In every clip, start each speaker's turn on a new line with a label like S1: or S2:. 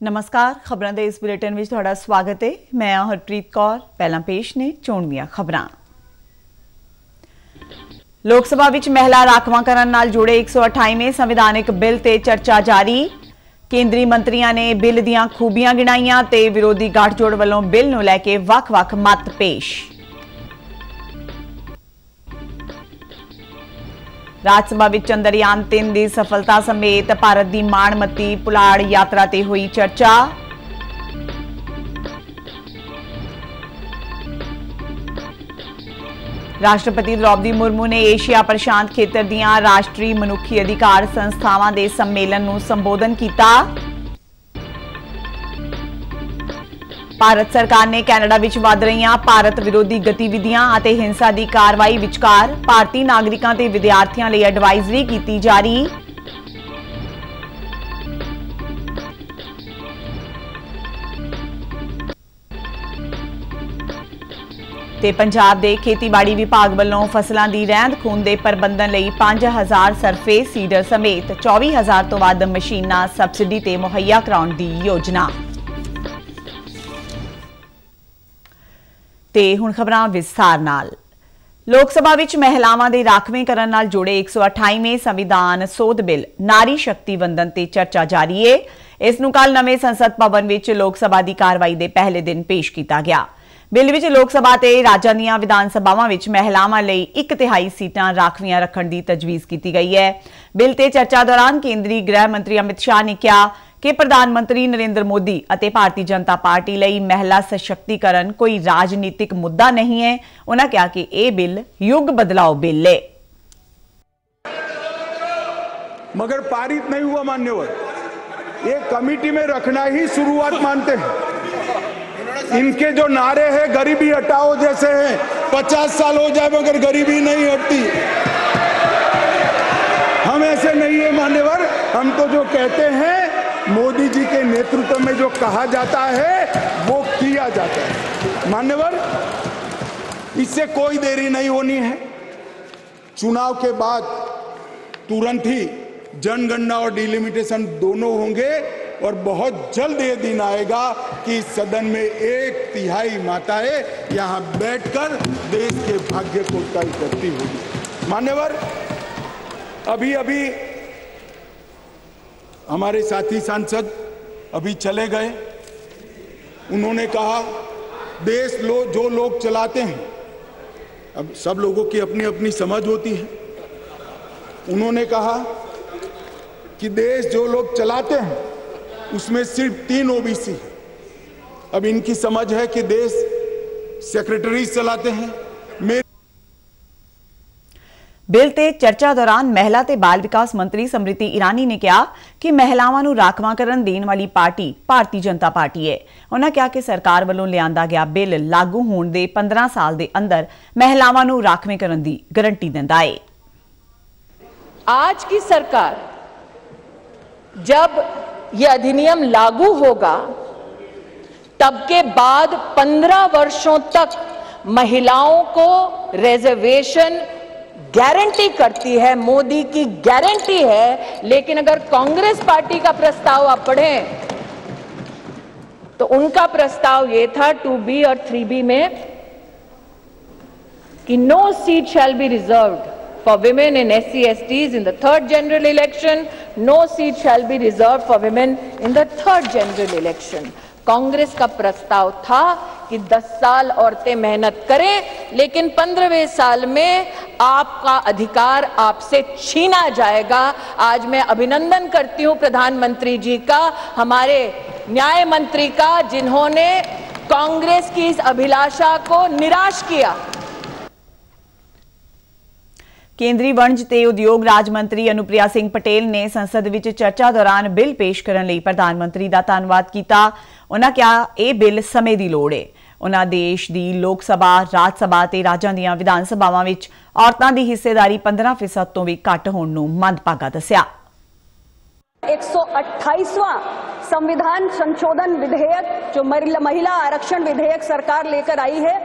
S1: नमस्कार, खबरां दे इस बुलेटिन विच तुहाडा स्वागत है। मैं हरप्रीत कौर। पहला पेश ने चोण दीआं खबरां। लोक सभा विच महिला राखवांकरण नाल जुड़े 128वें संविधानिक बिल ते चर्चा जारी। केंद्री मंत्रियां ने बिल दीआं खूबियां गिणाईआं ते विरोधी गठजोड़ वल्लों बिल नूं लैके वख-वख मत पेश। राज सभा विच चंद्रयान 3 की सफलता समेत भारत की माणमती पुलाड़ यात्रा ते हुई चर्चा। राष्ट्रपति द्रौपदी मुर्मू ने एशिया प्रशांत खेतर दीआं राष्ट्रीय मनुखी अधिकार संस्थावां दे सम्मेलन नूं संबोधन किया। भारत सरकार ने कैनेडा विच वध रहीआं भारत विरोधी गतिविधियां अते हिंसा की कार्रवाई विचकार भारतीय नागरिकां ते विद्यार्थियों लिए एडवाइजरी की जारी। ते पंजाब दे खेतीबाड़ी विभाग वालों फसलों की रहंद खूंद के प्रबंधन लई 5000 सरफेस सीडर समेत 24,000 तो वध मशीनां सबसिडी ते मुहैया कराउण दी योजना। ते हुण खबरां विस्तार नाल। लोक सभा विच महिलावां दे राखवेंकरण नाल जुड़े 128वें संविधान सोध बिल नारी शक्ति वंदन ते चर्चा जारी है। इस नूं कल नवें संसद भवन विच लोक सभा की कार्रवाई के पहले दिन पेश किया गया। बिल विच लोक सभा ते राज्यां दीआं विधान सभावां विच महिलावां लई 1/3 सीटां राखवियां रखण की तजवीज़ की गई है। बिल ते चर्चा दौरान केंद्रीय गृह मंत्री अमित शाह ने कहा कि प्रधानमंत्री नरेंद्र मोदी अते भारतीय जनता पार्टी लई महिला सशक्तिकरण कोई राजनीतिक मुद्दा नहीं है। उन्होंने कहा कि यह बिल युग बदलाव बिल है।
S2: मगर पारित नहीं हुआ मान्यवर, ये कमेटी में रखना ही शुरुआत मानते हैं। इनके जो नारे हैं गरीबी हटाओ जैसे हैं, 50 साल हो जाए मगर गरीबी नहीं हटती। हम ऐसे नहीं है मान्यवर। हम तो जो कहते हैं मोदी जी के नेतृत्व में जो कहा जाता है वो किया जाता है मान्यवर। इससे कोई देरी नहीं होनी है। चुनाव के बाद तुरंत ही जनगणना और डिलिमिटेशन दोनों होंगे और बहुत जल्द ये दिन आएगा कि सदन में 1/3 माताएं यहां बैठकर देश के भाग्य को तय करती होगी मान्यवर। अभी हमारे साथी सांसद अभी चले गए। उन्होंने कहा देश जो लोग चलाते हैं, अब सब लोगों की अपनी अपनी समझ होती है। उन्होंने कहा कि देश जो लोग चलाते हैं उसमें सिर्फ 3 ओबीसी है। अब इनकी समझ है कि देश सेक्रेटरी चलाते हैं।
S1: बिल ते चर्चा दौरान महिला ते बाल विकास मंत्री स्मृति ईरानी ने कहा कि महिलावां नूं राखवांकरण देण वाली पार्टी भारतीय जनता पार्टी है। उन्होंने कहा कि सरकार वालों लिआंदा गया बिल लागू होण दे 15 साल दे अंदर महिलावां नूं राखवेंकरण दी गारंटी दिंदा है।
S3: आज की सरकार जब यह अधिनियम लागू होगा तब के बाद 15 वर्षों तक महिलाओं को रिजर्वेशन गारंटी करती है, मोदी की गारंटी है। लेकिन अगर कांग्रेस पार्टी का प्रस्ताव आप पढ़ें तो उनका प्रस्ताव यह था 2B और 3B में कि no seat shall be reserved for women in SC STs in the 3rd general election, no seat shall be reserved for women in the 3rd general election. Congress का प्रस्ताव था कि 10 साल औरतें मेहनत करें लेकिन 15वें साल में आपका अधिकार आपसे छीना जाएगा। आज मैं अभिनंदन करती हूं प्रधानमंत्री जी का, हमारे न्याय मंत्री का, जिन्होंने कांग्रेस की इस अभिलाषा को निराश किया।
S1: केंद्रीय वणज ते उद्योग राज मंत्री अनुप्रिया सिंह पटेल ने संसद विच चर्चा दौरान बिल पेश करने लई प्रधानमंत्री का धन्नवाद किया। उन्होंने कहा यह बिल समय की लोड़ है। उन्होंने देश की लोक सभा, राज सभा ते राज्यां दीआं विधान सभावां विच औरतां दी हिस्सेदारी 15% तो भी घट होण नूं मंदभागा दस्सिया।
S4: 128वां संविधान संशोधन विधेयक जो महिला आरक्षण विधेयक सरकार लेकर आई है,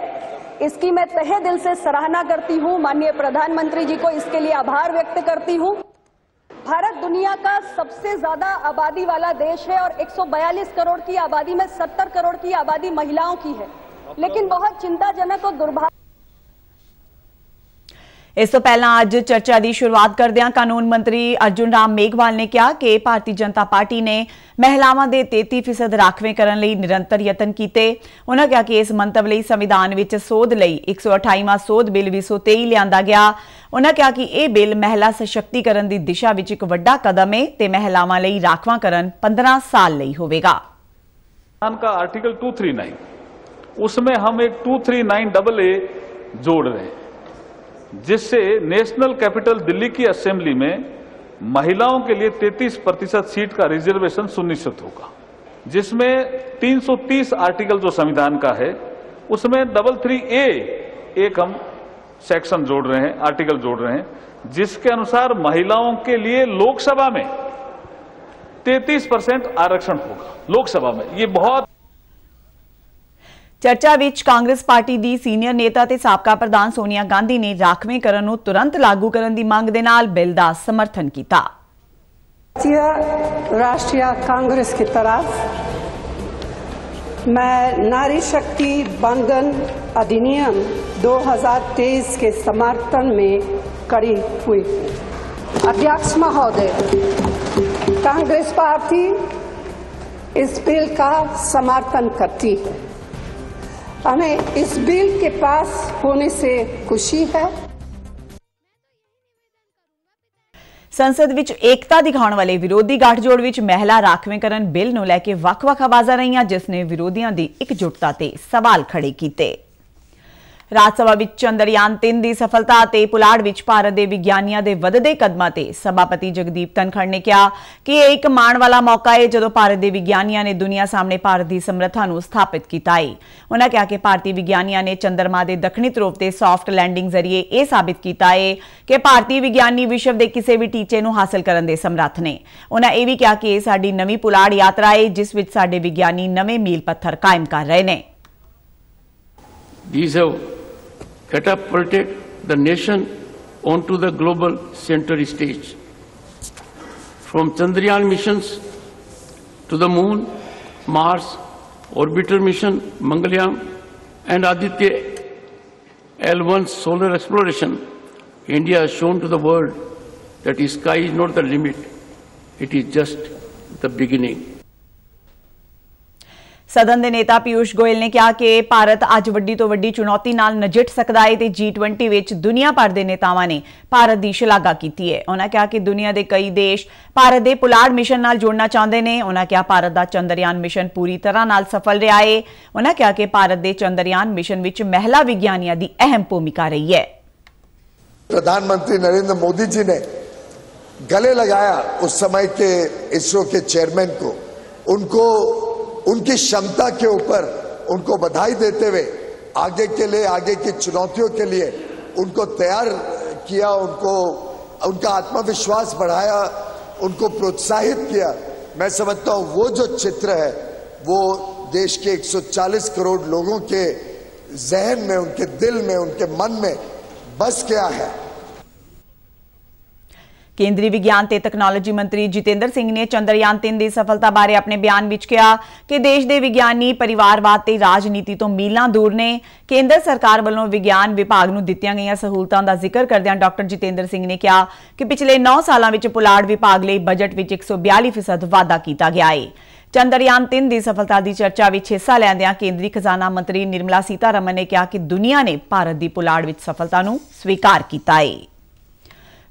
S4: इसकी मैं तहे दिल से सराहना करती हूं। माननीय प्रधानमंत्री जी को इसके लिए आभार व्यक्त करती हूं। भारत दुनिया का सबसे ज्यादा आबादी वाला देश है और 142 करोड़ की आबादी में 70 करोड़ की आबादी महिलाओं की है, लेकिन बहुत चिंताजनक और दुर्भाग्य।
S1: इस तो पहला अज चर्चा की शुरुआत करदे कानून मंत्री अर्जुन राम मेघवाल ने कहा कि भारतीय जनता पार्टी ने महिलावां दे 33% राखवे करन लई निरंतर यतन कीते। उन्होंने कहा कि इस मंतव लई संविधान विच सोध लई 128वां सोध बिल 2023 लिआंदा गया। उन्होंने कहा कि यह बिल महिला सशक्तिकरण की दिशा विच एक वड्डा कदम है ते महिलावां लई राखवाकरण 15 साल लई होवेगा।
S5: का आर्टिकल 239 उसमें हम एक 239AA जोड़ रहे हैं, जिससे नेशनल कैपिटल दिल्ली की असेंबली में महिलाओं के लिए 33% सीट का रिजर्वेशन सुनिश्चित होगा, जिसमें 330 आर्टिकल जो संविधान का है उसमें 33A एक हम सेक्शन जोड़ रहे हैं, आर्टिकल जोड़ रहे हैं, जिसके अनुसार महिलाओं के लिए लोकसभा में 33% आरक्षण होगा। लोकसभा में ये बहुत
S1: चर्चा विच कांग्रेस पार्टी की सीनियर नेता ते साबका प्रधान सोनिया गांधी ने राखवेकरण नूं तुरंत लागू करन दी मंग दे नाल बिल दा समर्थन किया।
S6: राष्ट्रीय कांग्रेस की तरफ मैं नारी शक्ति बंधन अधिनियम 2023 के समर्थन में खड़ी हुई। अध्यक्ष महोदय, कांग्रेस पार्टी इस बिल का समर्थन करती है। हमें इस बिल के पास होने से खुशी है।
S1: संसद विच एकता दिखाने वाले विरोधी गठजोड़ विच महिला राखवेकरण बिल नूं लैके वख-वख आवाज़ां रहीआं, जिसने विरोधियों की एकजुटता ते सवाल खड़े कीते। राज सभा विच चंद्रयान 3 की सफलता ते पुलाड़ विच भारत के विग्यानियों के वधदे कदमां ते सभापति जगदीप धनखड़ ने कहा कि यह एक माण वाला मौका है जदों भारत के विग्यानियों ने दुनिया सामने भारत की समर्था नूं स्थापित किया है। उन्होंने कहा कि भारतीय विग्यानियों ने चंद्रमा के दक्षिणी ध्रुव से सॉफ्ट लैंडिंग जरिए यह साबित किया है कि भारतीय विग्यानी विश्व के किसी भी टीचे नूं हासिल करने के समर्थ ने। उन्होंने यह भी कहा कि यह साडी नवीं पुलाड़ यात्रा है, जिस विच साडे विग्यानी नवे मील पत्थर कायम कर रहे हैं।
S7: Catapulted the nation onto the global center stage. From Chandrayaan missions to the moon, Mars, orbiter mission, Mangalyaan, and Aditya L1 solar exploration, India has shown to the world that the sky is not the limit, it is just the beginning.
S1: सदन के नेता पीयूष गोयल ने कहा कि भारत अज वड्डी तो वड्डी चुनौती नाल नजिठ सकदा है ते G20 विच दुनिया भर के नेतावां ने भारत की शलाघा की है। उन्होंने कहा कि दुनिया के कई देश भारत के पुलाड़ मिशन नाल जुड़ना चाहते हैं। उन्होंने कहा भारत का चंद्रयान मिशन पूरी तरह नाल सफल रहा है। उन्होंने कहा कि भारत के चंद्रयान मिशन विच महिला विज्ञानियों की अहम भूमिका रही है।
S8: प्रधानमंत्री नरेंद्र मोदी जी ने गले लगाया उस समय के इसरो के चेयरमैन को, उनको उनकी क्षमता के ऊपर उनको बधाई देते हुए आगे के लिए, आगे की चुनौतियों के लिए उनको तैयार किया, उनको उनका आत्मविश्वास बढ़ाया, उनको प्रोत्साहित किया। मैं समझता हूं वो जो चित्र है वो देश के 140 करोड़ लोगों के जहन में, उनके दिल में, उनके मन में बस गया है।
S1: केंद्रीय विज्ञान ते तकनोलॉजी मंत्री जितेंद्र सिंह ने चंद्रयान 3 की सफलता बारे अपने बयान विच कहा कि देश के विज्ञानी परिवारवाद ते राजनीति तो मीलों दूर ने। केंद्र सरकार वालों विज्ञान विभाग नूं दित्तियां गईयां सहूलतां दा जिक्र करदिआं डॉक्टर जितेंद्र सिंह ने कहा कि पिछले 9 सालां विच पुलाड़ विभाग लई बजट विच 142% वाधा किया गया है। चंद्रयान 3 की सफलता की चर्चा विच हिस्सा लैंदिआं केंद्रीय खजाना मंत्री निर्मला सीतारमण ने कहा कि दुनिया ने भारत की पुलाड़ विच सफलता नूं स्वीकार किया है।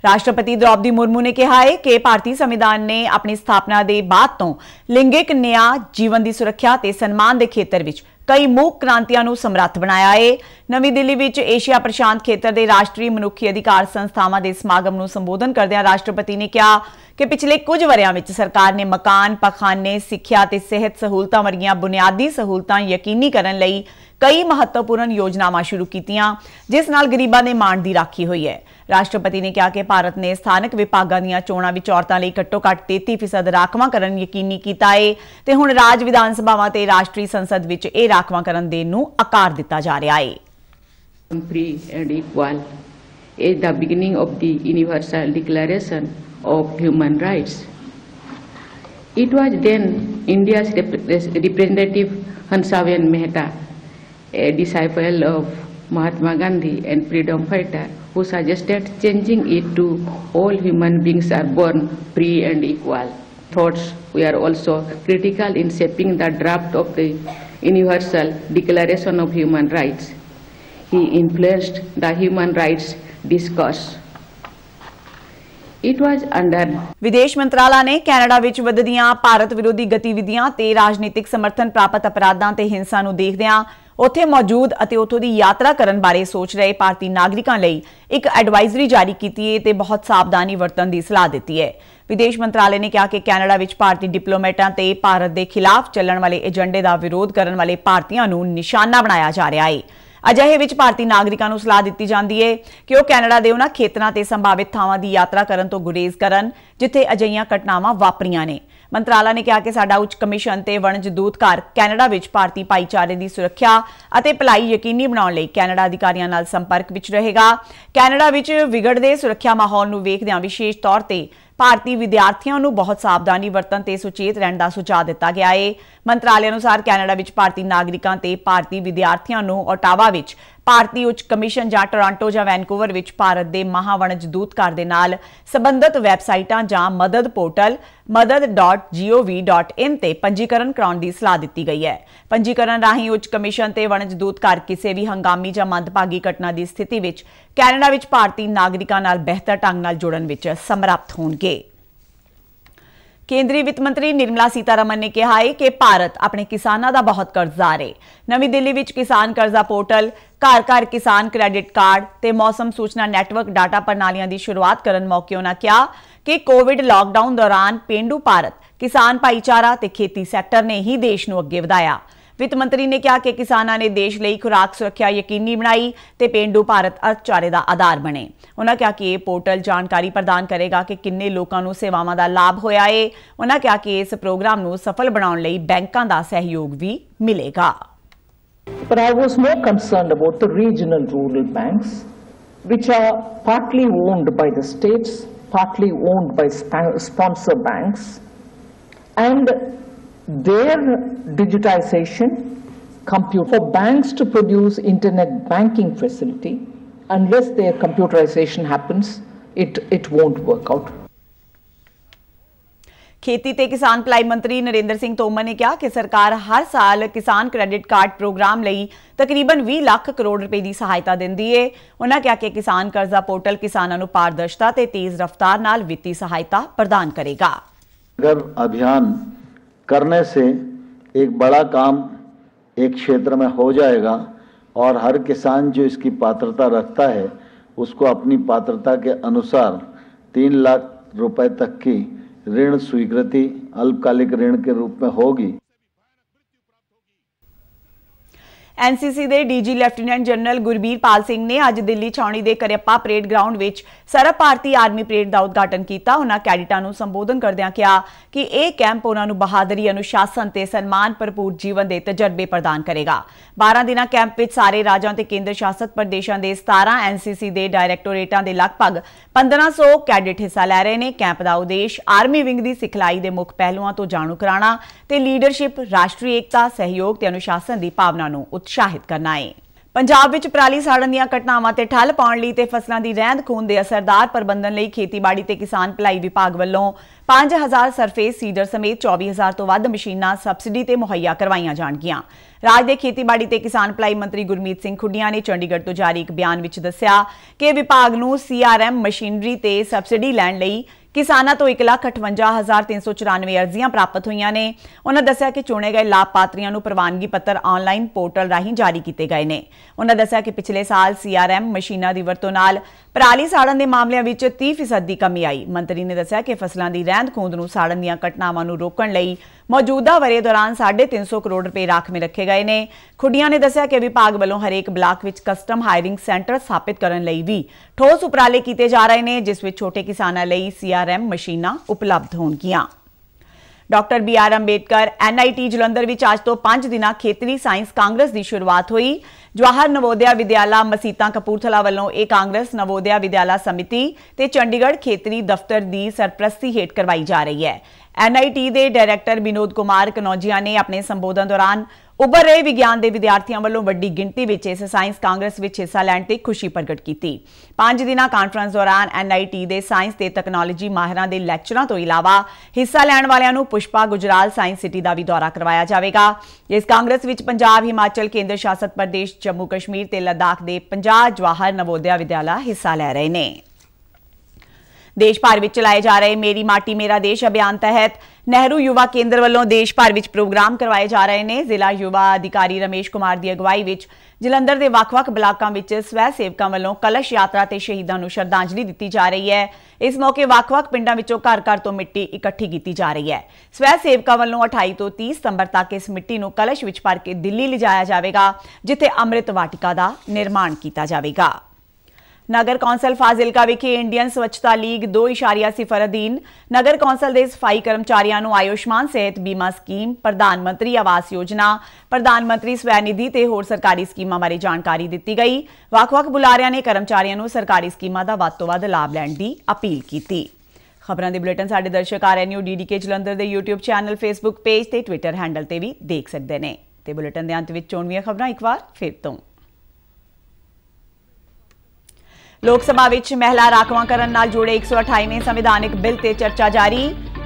S1: राष्ट्रपति द्रौपदी मुर्मू ने कहा है कि भारतीय संविधान ने अपनी स्थापना के बाद तो लिंगिक न्याय, जीवन की सुरक्षा ते सन्मान के खेत्र में कई मूक क्रांतियां नूं समर्थ बनाया है। नवी दिल्ली विच एशिया प्रशांत खेत्र के राष्ट्रीय मनुखी अधिकार संस्थावां के समागम नूं संबोधन करदिआं राष्ट्रपति ने कहा कि पिछले कुछ वरियां विच सरकार ने मकान, पखाने, सिक्ख्या ते सेहत सहूलतां वर्गियां बुनियादी सहूलतां यकीनी करन लई कई महत्वपूर्ण योजनावां शुरू कीतियां, जिस नाल गरीबां दे माण दी राखी हुई है। राष्ट्रपति ने कहा कि भारत ने स्थानक विभागां दीआं चोणां विच औरतां लई घट्टो-घट्ट 33% राखवांकरण यकीनी कीता है ते हुण राज विधान सभावां ते राष्ट्रीय संसद विच इह राखवांकरण देण नूं आकार दिता जा रहा है।
S9: Free and equal is the beginning of the Universal Declaration of human rights. It was then India's representative Hansaven Mehta, a disciple of Mahatma Gandhi and freedom fighter, who suggested changing it to all human beings are born free and equal. Thoughts were also critical in shaping the draft of the Universal Declaration of Human Rights. He influenced the human rights discourse. It was under
S1: ਵਿਦੇਸ਼ ਮੰਤਰਾਲਾ ਨੇ Canada ਵਿੱਚ ਵਧਦੀਆਂ ਭਾਰਤ ਵਿਰੋਧੀ ਗਤੀਵਿਧੀਆਂ ਤੇ ਰਾਜਨੀਤਿਕ ਸਮਰਥਨ ਪ੍ਰਾਪਤ ਅਪਰਾਧਾਂ ਤੇ ਹਿੰਸਾ ਨੂੰ ਦੇਖਦਿਆਂ ਉੱਥੇ ਮੌਜੂਦ ਅਤੇ ਉੱਥੋਂ ਦੀ ਯਾਤਰਾ ਕਰਨ ਬਾਰੇ ਸੋਚ ਰਹੇ ਭਾਰਤੀ ਨਾਗਰਿਕਾਂ ਲਈ ਇੱਕ ਐਡਵਾਈਜ਼ਰੀ ਜਾਰੀ ਕੀਤੀ ਹੈ ਤੇ ਬਹੁਤ ਸਾਵਧਾਨੀ ਵਰਤਣ ਦੀ ਸਲਾਹ ਦਿੱਤੀ ਹੈ। ਵਿਦੇਸ਼ ਮੰਤਰਾਲੇ ਨੇ ਕਿਹਾ ਕਿ ਕੈਨੇਡਾ ਵਿੱਚ ਭਾਰਤੀ ਡਿਪਲੋਮੈਟਾਂ ਤੇ ਭਾਰਤ ਦੇ ਖਿਲਾਫ ਚੱਲਣ ਵਾਲੇ ਏਜੰਡੇ ਦਾ ਵਿਰੋਧ ਕਰਨ ਵਾਲੇ ਭਾਰਤੀਆਂ ਨੂੰ ਨਿਸ਼ਾਨਾ ਬਣਾਇਆ ਜਾ ਰਿਹਾ ਹੈ। ਅਜਿਹੇ ਵਿੱਚ ਭਾਰਤੀ ਨਾਗਰਿਕਾਂ ਨੂੰ ਸਲਾਹ ਦਿੱਤੀ ਜਾਂਦੀ ਹੈ ਕਿ ਉਹ ਕੈਨੇਡਾ ਦੇ ਉਹਨਾਂ ਖੇਤਰਾਂ ਤੇ ਸੰਭਾਵਿਤ ਥਾਵਾਂ ਦੀ ਯਾਤਰਾ ਕਰਨ ਤੋਂ ਗੁਰੇਜ਼ ਕਰਨ ਜਿੱਥੇ ਅਜਿਹੀਆਂ ਘਟਨਾਵਾਂ ਵਾਪਰੀਆਂ ਨੇ। ਮੰਤਰਾਲਾ ਨੇ ਕਿਹਾ ਕਿ ਸਾਡਾ ਉੱਚ ਕਮਿਸ਼ਨ ਤੇ ਵਣਜ ਦੂਤਘਰ ਕੈਨੇਡਾ ਵਿੱਚ ਭਾਰਤੀ ਭਾਈਚਾਰੇ ਦੀ ਸੁਰੱਖਿਆ ਅਤੇ ਭਲਾਈ ਯਕੀਨੀ ਬਣਾਉਣ ਲਈ ਕੈਨੇਡਾ ਅਧਿਕਾਰੀਆਂ ਨਾਲ ਸੰਪਰਕ ਵਿੱਚ ਰਹੇਗਾ। ਕੈਨੇਡਾ ਵਿੱਚ ਵਿਗੜਦੇ ਸੁਰੱਖਿਆ ਮਾਹੌਲ ਨੂੰ ਵੇਖਦਿਆਂ ਵਿਸ਼ੇਸ਼ ਤੌਰ ਤੇ ਭਾਰਤੀ ਵਿਦਿਆਰਥੀਆਂ ਨੂੰ ਬਹੁਤ ਸਾਵਧਾਨੀ ਵਰਤਣ ਤੇ ਸੁਚੇਤ ਰਹਿਣ ਦਾ ਸੁਝਾਅ ਦਿੱਤਾ ਗਿਆ ਹੈ। ਮੰਤਰਾਲੇ ਅਨੁਸਾਰ ਕੈਨੇਡਾ ਵਿੱਚ ਭਾਰਤੀ ਨਾਗਰਿਕਾਂ ਤੇ ਭਾਰਤੀ ਵਿਦਿਆਰਥੀਆਂ ਨੂੰ ਓਟਾਵਾ ਵਿੱਚ ਭਾਰਤੀ ਉੱਚ ਕਮਿਸ਼ਨ ਜਾਂ ਟੋਰਾਂਟੋ ਜਾਂ ਵੈਨਕੂਵਰ ਵਿੱਚ ਭਾਰਤ ਦੇ ਮਹਾਵਣਜ ਦੂਤਘਰ ਦੇ ਨਾਲ ਸੰਬੰਧਿਤ ਵੈਬਸਾਈਟਾਂ ਜਾਂ ਮਦਦ ਪੋਰਟਲ madad.gov.in ਤੇ ਪੰਜੀਕਰਨ ਕਰਾਉਣ ਦੀ ਸਲਾਹ ਦਿੱਤੀ ਗਈ ਹੈ। ਪੰਜੀਕਰਨ ਰਾਹੀਂ ਉੱਚ ਕਮਿਸ਼ਨ ਤੇ ਵਣਜ ਦੂਤਘਰ ਕਿਸੇ ਵੀ ਹੰਗਾਮੀ ਜਾਂ ਮੰਦਭਾਗੀ ਘਟਨਾ ਦੀ ਸਥਿਤੀ ਵਿੱਚ ਕੈਨੇਡਾ ਵਿੱਚ ਭਾਰਤੀ ਨਾਗਰਿਕਾਂ ਨਾਲ ਬਿਹਤਰ ਢੰਗ ਨਾਲ ਜੁੜਨ ਵਿੱਚ ਸਮਰੱਥ ਹੋਣਗੇ। ਕੇਂਦਰੀ ਵਿੱਤ ਮੰਤਰੀ ਨਿਰਮਲਾ ਸੀਤਾਰਮਨ ਨੇ ਕਿਹਾ ਹੈ ਕਿ ਭਾਰਤ ਆਪਣੇ ਕਿਸਾਨਾਂ ਦਾ ਬਹੁਤ ਕਰਜ਼ਦਾਰ ਹੈ। ਨਵੀਂ ਦਿੱਲੀ ਵਿੱਚ ਕਿਸਾਨ ਕਰਜ਼ਾ ਪੋਰਟਲ, ਘਰ-ਘਰ ਕਿਸਾਨ ਕ੍ਰੈਡਿਟ ਕਾਰਡ ਤੇ ਮੌਸਮ ਸੂਚਨਾ ਨੈਟਵਰਕ ਡਾਟਾ ਪ੍ਰਣਾਲੀਆਂ ਦੀ ਸ਼ੁਰੂਆਤ ਕਰਨ ਮੌਕੇ ਉਨ੍ਹਾਂ ਕਿਹਾ ਕਿ ਕੋਵਿਡ ਲਾਕਡਾਊਨ ਦੌਰਾਨ ਪੇਂਡੂ ਭਾਰਤ, ਕਿਸਾਨ ਭਾਈਚਾਰਾ ਤੇ ਖੇਤੀ ਸੈਕਟਰ ਨੇ ਹੀ ਦੇਸ਼ ਨੂੰ ਅੱਗੇ ਵਧਾਇਆ। ਵਿੱਤ ਮੰਤਰੀ ਨੇ ਕਿਹਾ ਕਿ ਕਿਸਾਨਾਂ ਨੇ ਦੇਸ਼ ਲਈ ਖੁਰਾਕ ਸੁਰੱਖਿਆ ਯਕੀਨੀ ਬਣਾਈ ਤੇ ਪੇਂਡੂ ਭਾਰਤ ਅਰਥਚਾਰੇ ਦਾ ਆਧਾਰ ਬਣੇ। ਉਨ੍ਹਾਂ ਕਿਹਾ ਕਿ ਇਹ ਪੋਰਟਲ ਜਾਣਕਾਰੀ ਪ੍ਰਦਾਨ ਕਰੇਗਾ ਕਿ ਕਿੰਨੇ ਲੋਕਾਂ ਨੂੰ ਸੇਵਾਵਾਂ ਦਾ ਲਾਭ ਹੋਇਆ ਹੈ। ਉਨ੍ਹਾਂ ਕਿਹਾ ਕਿ ਇਸ ਪ੍ਰੋਗਰਾਮ ਨੂੰ ਸਫਲ ਬਣਾਉਣ ਲਈ ਬੈਂਕਾਂ ਦਾ ਸਹਿਯੋਗ ਵੀ ਮਿਲੇਗਾ।
S10: But I was more concerned about the regional rural banks, which are partly owned by the states, partly owned by sponsor banks, and their digitization for banks to produce internet banking facility, unless their computerization happens, it won't work out.
S1: खेती ते किसान भलाई मंत्री नरेंद्र सिंह तोमर ने कहा कि सरकार हर साल किसान क्रेडिट कार्ड प्रोग्राम लई तकरीबन 20 लाख करोड़ रुपए की सहायता देंदी है। उन्होंने कहा कि किसान कर्जा पोर्टल किसानों को पारदर्शिता ते तेज रफ्तार नाल वित्तीय सहायता प्रदान करेगा।
S11: अगर अभियान करने से एक बड़ा काम एक क्षेत्र में हो जाएगा और हर किसान जो इसकी पात्रता रखता है उसको अपनी पात्रता के अनुसार 3 लाख रुपए तक की ऋण स्वीकृति अल्पकालिक ऋण के रूप में होगी।
S1: एनसीसी ਦੇ ਡੀਜੀ ਲੈਫਟੀਨੈਂਟ ਜਨਰਲ ਗੁਰਬੀਰਪਾਲ ਸਿੰਘ ਨੇ ਅੱਜ ਦਿੱਲੀ ਛਾਉਣੀ ਦੇ ਕਰਿਅੱਪਾ ਪਰੇਡ ਗਰਾਊਂਡ ਵਿੱਚ ਸਰਬ ਭਾਰਤੀ ਆਰਮੀ ਪਰੇਡ ਦਾ ਉਦਘਾਟਨ ਕੀਤਾ। ਉਹਨਾਂ ਕੈਡਿਟਾਂ ਨੂੰ ਸੰਬੋਧਨ ਕਰਦਿਆਂ ਕਿਹਾ ਕਿ ਇਹ ਕੈਂਪ ਉਹਨਾਂ ਨੂੰ ਬਹਾਦਰੀ, ਅਨੁਸ਼ਾਸਨ ਤੇ ਸਨਮਾਨ ਭਰਪੂਰ ਜੀਵਨ ਦੇ ਤਜਰਬੇ ਪ੍ਰਦਾਨ ਕਰੇਗਾ। 12 ਦਿਨਾਂ ਕੈਂਪ ਵਿੱਚ ਸਾਰੇ ਰਾਜਾਂ ਤੇ ਕੇਂਦਰ ਸ਼ਾਸਤ ਪ੍ਰਦੇਸ਼ਾਂ ਦੇ 17 ਐਨਸੀਸੀ ਦੇ ਡਾਇਰੈਕਟੋਰੇਟਾਂ ਦੇ ਲਗਭਗ 1500 ਕੈਡਿਟ ਹਿੱਸਾ ਲੈ ਰਹੇ ਨੇ। ਕੈਂਪ ਦਾ ਉਦੇਸ਼ ਆਰਮੀ ਵਿੰਗ ਦੀ ਸਿਖਲਾਈ ਦੇ ਮੁੱਖ ਪਹਿਲੂਆਂ ਤੋਂ ਜਾਣੂ ਕਰਾਉਣਾ ਤੇ ਲੀਡਰਸ਼ਿਪ, ਰਾਸ਼ਟਰੀ ਏਕਤਾ, ਸਹਿਯੋਗ ਤੇ ਅਨੁਸ਼ਾਸਨ ਦੀ ਭਾਵਨਾ ਨੂੰ ਉਤਸ਼ਾਹਿਤ ਕਰਨਾ ਹੈ। ਪੰਜਾਬ ਵਿੱਚ ਪਰਾਲੀ ਸਾੜਨ ਦੀਆਂ ਘਟਨਾਵਾਂ ਤੇ ਠੱਲ ਪਾਉਣ ਲਈ ਤੇ ਫਸਲਾਂ ਦੀ ਰਹਿੰਦ ਖੂੰਹਦ ਦੇ ਅਸਰਦਾਰ ਪ੍ਰਬੰਧਨ ਲਈ ਖੇਤੀਬਾੜੀ ਤੇ ਕਿਸਾਨ ਭਲਾਈ ਵਿਭਾਗ ਵੱਲੋਂ 5000 ਸਰਫੇਸ ਸੀਡਰ ਸਮੇਤ 24000 ਤੋਂ ਵੱਧ ਮਸ਼ੀਨਾਂ ਸਬਸਿਡੀ ਤੇ ਮੁਹੱਈਆ ਕਰਵਾਈਆਂ ਜਾਣਗੀਆਂ। ਰਾਜ ਦੇ ਖੇਤੀਬਾੜੀ ਤੇ ਕਿਸਾਨ ਭਲਾਈ ਮੰਤਰੀ ਗੁਰਮੀਤ ਸਿੰਘ ਖੁੱਡੀਆਂ ਨੇ ਚੰਡੀਗੜ੍ਹ ਤੋਂ ਜਾਰੀ ਇੱਕ ਬਿਆਨ ਵਿੱਚ ਦੱਸਿਆ ਕਿ ਵਿਭਾਗ ਨੂੰ CRM ਮਸ਼ੀਨਰੀ ਤੇ ਸਬਸਿਡੀ ਲੈਣ ਲਈ ਕਿਸਾਨਾਂ ਤੋਂ 1,58,394 ਅਰਜ਼ੀਆਂ ਪ੍ਰਾਪਤ ਹੋਈਆਂ ਨੇ। ਉਹਨਾਂ ਦੱਸਿਆ ਕਿ ਚੁਣੇ ਗਏ ਲਾਭਪਾਤਰੀਆਂ ਨੂੰ ਪ੍ਰਵਾਨਗੀ ਪੱਤਰ ਆਨਲਾਈਨ ਪੋਰਟਲ ਰਾਹੀਂ ਜਾਰੀ ਕੀਤੇ ਗਏ ਨੇ। ਉਹਨਾਂ ਦੱਸਿਆ ਕਿ ਪਿਛਲੇ ਸਾਲ CRM ਮਸ਼ੀਨਾਂ ਦੀ ਵਰਤੋਂ ਨਾਲ ਪਰਾਲੀ ਸਾੜਨ ਦੇ ਮਾਮਲਿਆਂ ਵਿੱਚ 30% ਦੀ ਕਮੀ ਆਈ। ਮੰਤਰੀ ਨੇ ਦੱਸਿਆ ਕਿ ਫਸਲਾਂ ਦੀ ਰਹਿੰਦ ਖੂੰਹਦ ਨੂੰ ਸਾੜਨ ਦੀਆਂ ਘਟਨਾਵਾਂ ਨੂੰ ਰੋਕਣ ਲਈ ਮੌਜੂਦਾ ਵਰ੍ਹੇ ਦੌਰਾਨ 350 ਕਰੋੜ ਰੁਪਏ ਰਾਖਵੇਂ ਰੱਖੇ ਗਏ ਨੇ। ਖੁੱਡੀਆਂ ਨੇ ਦੱਸਿਆ ਕਿ ਵਿਭਾਗ ਵੱਲੋਂ ਹਰੇਕ ਬਲਾਕ ਵਿੱਚ ਕਸਟਮ ਹਾਇਰਿੰਗ ਸੈਂਟਰ ਸਥਾਪਿਤ ਕਰਨ ਲਈ ਵੀ ਠੋਸ ਉਪਰਾਲੇ ਕੀਤੇ ਜਾ ਰਹੇ ਨੇ, ਜਿਸ ਵਿੱਚ ਛੋਟੇ ਕਿਸਾਨਾਂ ਲਈ CRM ਮਸ਼ੀਨਾਂ ਉਪਲਬਧ ਹੋਣਗੀਆਂ। Doctor BR Ambedkar NIT Jalandhar ਵਿੱਚ ਅੱਜ ਤੋਂ 5 ਦਿਨਾਂ ਖੇਤਰੀ ਸਾਇੰਸ ਕਾਂਗਰਸ ਦੀ ਸ਼ੁਰੂਆਤ ਹੋਈ। ਜਵਾਹਰ ਨਵੋਦਿਆ ਵਿਦਿਆਲਾ ਮਸੀਤਾਂ ਕਪੂਰਥਲਾ ਵੱਲੋਂ ਇਹ ਕਾਂਗਰਸ ਨਵੋਦਿਆ ਵਿਦਿਆਲਾ ਸਮਿਤੀ ਤੇ ਚੰਡੀਗੜ੍ਹ ਖੇਤਰੀ ਦਫ਼ਤਰ ਦੀ ਸਰਪ੍ਰਸਤੀ ਹੇਠ ਕਰਵਾਈ ਜਾ ਰਹੀ ਹੈ। NIT ਦੇ ਡਾਇਰੈਕਟਰ ਵਿਨੋਦ ਕੁਮਾਰ ਕਨੌਜੀਆ ਨੇ ਆਪਣੇ ਸੰਬੋਧਨ ਦੌਰਾਨ उभर रहे विज्ञान के विद्यार्थियों वालों वड्डी गिनती में इस साइंस कांग्रेस में हिस्सा लैण ते खुशी प्रगट की। 5 दिना कानफ्रेंस दौरान NIT के साइंस ते तकनोलॉजी माहिरां दे लैक्चरां तो इलावा हिस्सा लैण वालियां नूं पुष्पा गुजराल साइंस सिटी का भी दौरा करवाया जाएगा। इस कांग्रेस में पंजाब, हिमाचल, केंद्र शासित प्रदेश, जम्मू कश्मीर ते लद्दाख के 50 जवाहर नवोदया विद्यालय हिस्सा लै रहे हैं। देश भर में चलाए जा रहे मेरी माटी मेरा देश अभियान तहत नेहरू युवा केंद्र वालों देश भर में प्रोग्राम करवाए जा रहे हैं। जिला युवा अधिकारी रमेश कुमार की अगवाई में जलंधर के ਵੱਖ-ਵੱਖ ਬਲਾਕਾਂ ਵਿੱਚ स्वै सेवकों वालों कलश यात्रा ते शहीदों को श्रद्धांजलि दी जा रही है। इस मौके ਵੱਖ-ਵੱਖ पिंडों विचों घर-घर तो मिट्टी इकट्ठी की जा रही है। स्वै सेवकों वालों 28 तो 30 सितंबर तक इस मिट्टी को कलश विच भर के दिल्ली लिजाया जाएगा, जिथे अमृत वाटिका का निर्माण किया जाएगा। नगर कौंसल फाजिलका विखे इंडियन स्वच्छता लीग 2.0 अधीन नगर कौंसल के सफाई कर्मचारियों को आयुष्मान सेहत बीमा स्कीम, प्रधानमंत्री आवास योजना, प्रधानमंत्री स्वैनिधि ते होर सरकारी स्कीमां बारे जानकारी दी गई। ਵੱਖ-ਵੱਖ बुलारियां ने कर्मचारियों को सरकारी स्कीमां का वध तो वध लाभ लैण की अपील की। खबरों के बुलेटिन साडे दर्शक RNU DDK जलंधर के YouTube चैनल, Facebook पेज ते Twitter हैंडल ते भी देख सकते हैं। ते बुलेटिन के अंत में चोणवीआं खबरां एक बार फिर तो। लोक सभा विच महिला राखवांकरण नाल जुड़े 128वें संविधानिक बिल ते चर्चा जारी।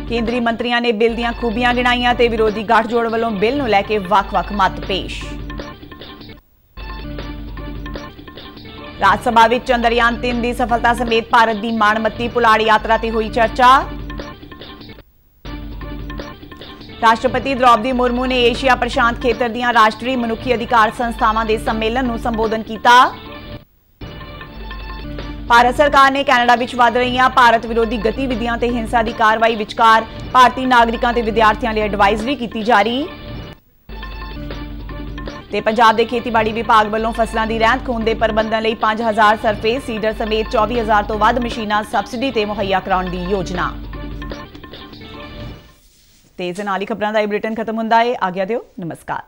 S1: केंद्रीय मंत्रियों ने बिल दीआं खूबियां गिणाईआं ते विरोधी गठजोड़ वालों बिल नूं लैके वख-वख मत पेश। राज सभा विच चंद्रयान 3 की सफलता समेत भारत की माणमत्ती पुलाड़ यात्रा ते हुई चर्चा। राष्ट्रपति द्रौपदी मुर्मू ने एशिया प्रशांत खेतर दीआं राष्ट्रीय मनुखी अधिकार संस्थावां दे सम्मेलन नूं संबोधन किया। भारत सरकार ने कैनेडा विच वध रही भारत विरोधी गतिविधियां ते हिंसा की कार्रवाई विचकार भारतीय नागरिकों ते विद्यार्थियों लिए एडवाइजरी की जारी। ते पंजाब के खेतीबाड़ी विभाग वालों फसलों की रहंद खूंद के प्रबंधन लई 5000 सरफेस सीडर समेत 24000 तो वध मशीनां सबसिडी ते मुहैया कराउण दी योजना। ते इस नाल ही खबरां दा बुलेटिन खत्म हुंदा है। आग्या दिओ, नमस्कार।